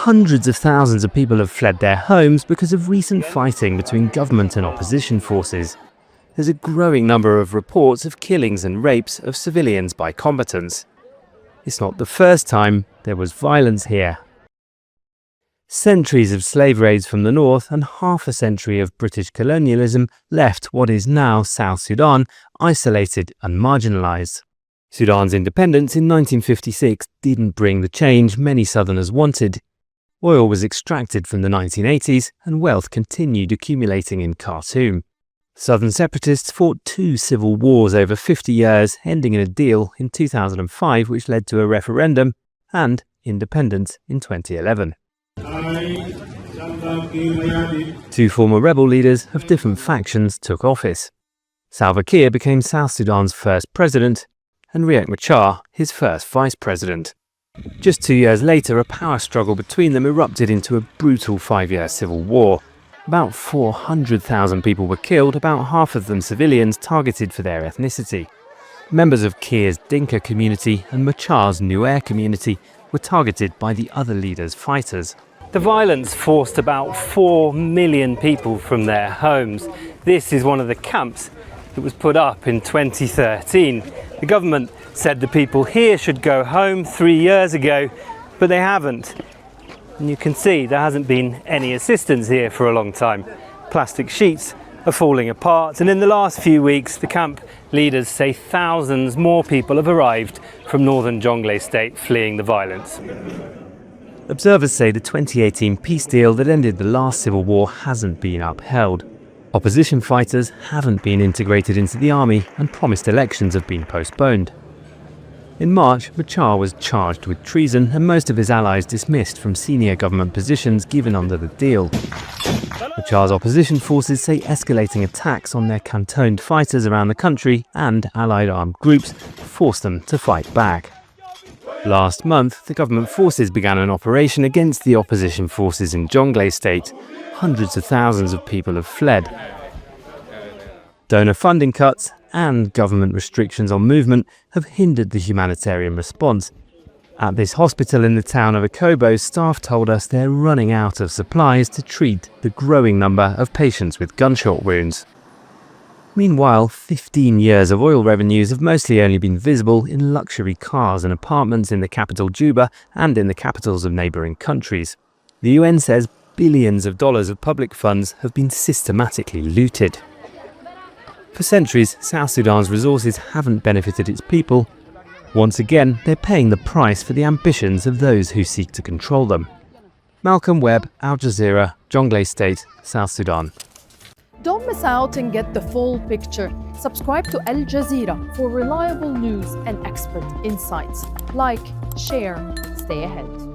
Hundreds of thousands of people have fled their homes because of recent fighting between government and opposition forces. There's a growing number of reports of killings and rapes of civilians by combatants. It's not the first time there was violence here. Centuries of slave raids from the north and half a century of British colonialism left what is now South Sudan isolated and marginalised. Sudan's independence in 1956 didn't bring the change many Southerners wanted. Oil was extracted from the 1980s and wealth continued accumulating in Khartoum. Southern separatists fought 2 civil wars over 50 years, ending in a deal in 2005 which led to a referendum and independence in 2011. 2 former rebel leaders of different factions took office. Salva Kiir became South Sudan's first president and Riek Machar his first vice president. Just 2 years later, a power struggle between them erupted into a brutal 5-year civil war. About 400,000 people were killed, about half of them civilians targeted for their ethnicity. Members of Kiir's Dinka community and Machar's Nuer community were targeted by the other leaders' fighters. The violence forced about 4 million people from their homes. This is one of the camps that was put up in 2013. The government said the people here should go home 3 years ago, but they haven't. And you can see there hasn't been any assistance here for a long time. Plastic sheets are falling apart, and in the last few weeks, the camp leaders say thousands more people have arrived from northern Jonglei state fleeing the violence. Observers say the 2018 peace deal that ended the last civil war hasn't been upheld. Opposition fighters haven't been integrated into the army and promised elections have been postponed. In March, Machar was charged with treason and most of his allies dismissed from senior government positions given under the deal. Machar's opposition forces say escalating attacks on their cantoned fighters around the country and allied armed groups forced them to fight back. Last month, the government forces began an operation against the opposition forces in Jonglei state. Hundreds of thousands of people have fled. Donor funding cuts and government restrictions on movement have hindered the humanitarian response. At this hospital in the town of Akobo, staff told us they're running out of supplies to treat the growing number of patients with gunshot wounds. Meanwhile, 15 years of oil revenues have mostly only been visible in luxury cars and apartments in the capital Juba and in the capitals of neighbouring countries. The UN says billions of dollars of public funds have been systematically looted. For centuries, South Sudan's resources haven't benefited its people. Once again, they're paying the price for the ambitions of those who seek to control them. Malcolm Webb, Al Jazeera, Jonglei State, South Sudan. Don't miss out and get the full picture. Subscribe to Al Jazeera for reliable news and expert insights. Like, share, stay ahead.